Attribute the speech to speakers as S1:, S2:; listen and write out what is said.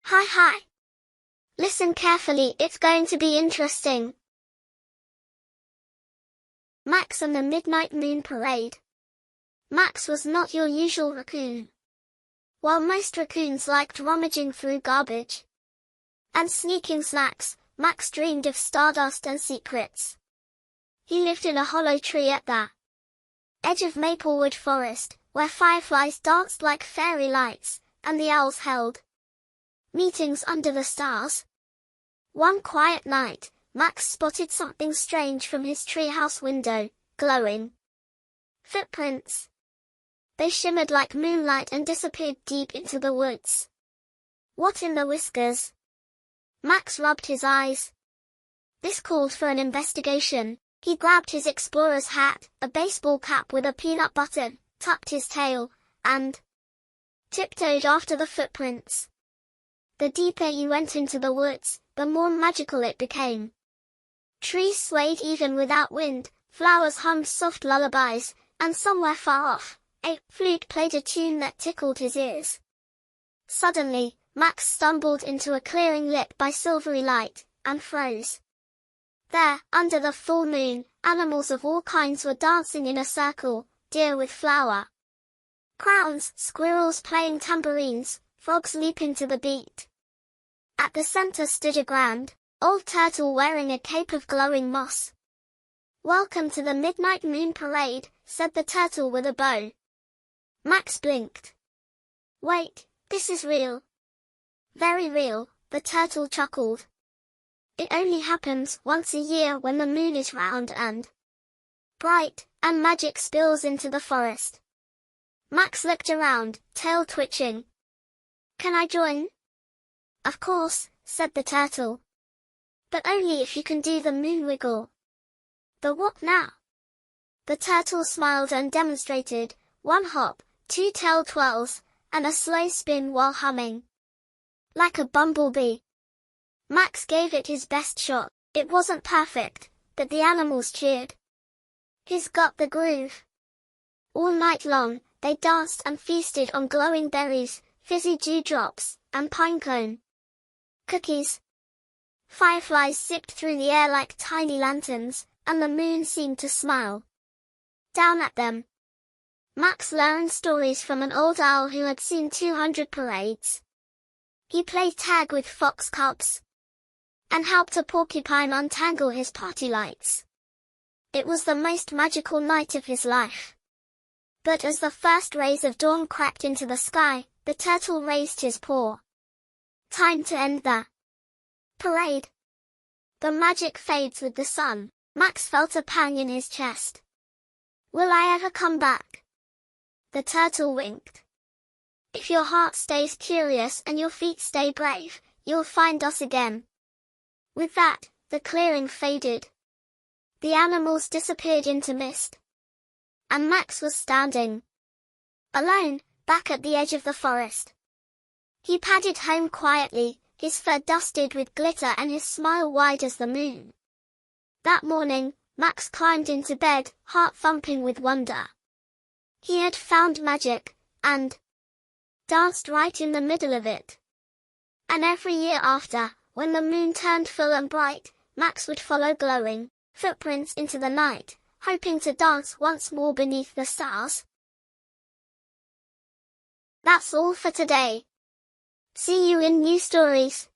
S1: Hi hi. Listen carefully, it's going to be interesting. Max and the Midnight Moon Parade. Max was not your usual raccoon. While most raccoons liked rummaging through garbage and sneaking snacks, Max dreamed of stardust and secrets. He lived in a hollow tree at the edge of Maplewood Forest, where fireflies danced like fairy lights, and the owls held meetings under the stars. One quiet night, Max spotted something strange from his treehouse window, glowing footprints. They shimmered like moonlight and disappeared deep into the woods. What in the whiskers? Max rubbed his eyes. This called for an investigation. He grabbed his explorer's hat, a baseball cap with a peanut button, tucked his tail, and tiptoed after the footprints. The deeper you went into the woods, the more magical it became. Trees swayed even without wind, flowers hummed soft lullabies, and somewhere far off, a flute played a tune that tickled his ears. Suddenly, Max stumbled into a clearing lit by silvery light, and froze. There, under the full moon, animals of all kinds were dancing in a circle, deer with flower crowns, squirrels playing tambourines, frogs leaping to the beat. At the center stood a grand, old turtle wearing a cape of glowing moss. "Welcome to the Midnight Moon Parade," said the turtle with a bow. Max blinked. "Wait, this is real." "Very real," the turtle chuckled. "It only happens once a year when the moon is round and bright, and magic spills into the forest." Max looked around, tail twitching. "Can I join?" "Of course," said the turtle. "But only if you can do the moon wiggle." "The what now?" The turtle smiled and demonstrated, one hop, two tail twirls, and a slow spin while humming like a bumblebee. Max gave it his best shot. It wasn't perfect, but the animals cheered. He's got the groove. All night long, they danced and feasted on glowing berries, fizzy dewdrops, and pinecone cookies. Fireflies zipped through the air like tiny lanterns, and the moon seemed to smile down at them. Max learned stories from an old owl who had seen 200 parades. He played tag with fox cubs and helped a porcupine untangle his party lights. It was the most magical night of his life. But as the first rays of dawn cracked into the sky, the turtle raised his paw. Time to end the parade. The magic fades with the sun. Max felt a pang in his chest. Will I ever come back? The turtle winked. If your heart stays curious and your feet stay brave, you'll find us again. With that, the clearing faded. The animals disappeared into mist. And Max was standing alone, back at the edge of the forest. He padded home quietly, his fur dusted with glitter and his smile wide as the moon. That morning, Max climbed into bed, heart thumping with wonder. He had found magic, and danced right in the middle of it. And every year after, when the moon turned full and bright, Max would follow glowing footprints into the night, hoping to dance once more beneath the stars. That's all for today. See you in new stories.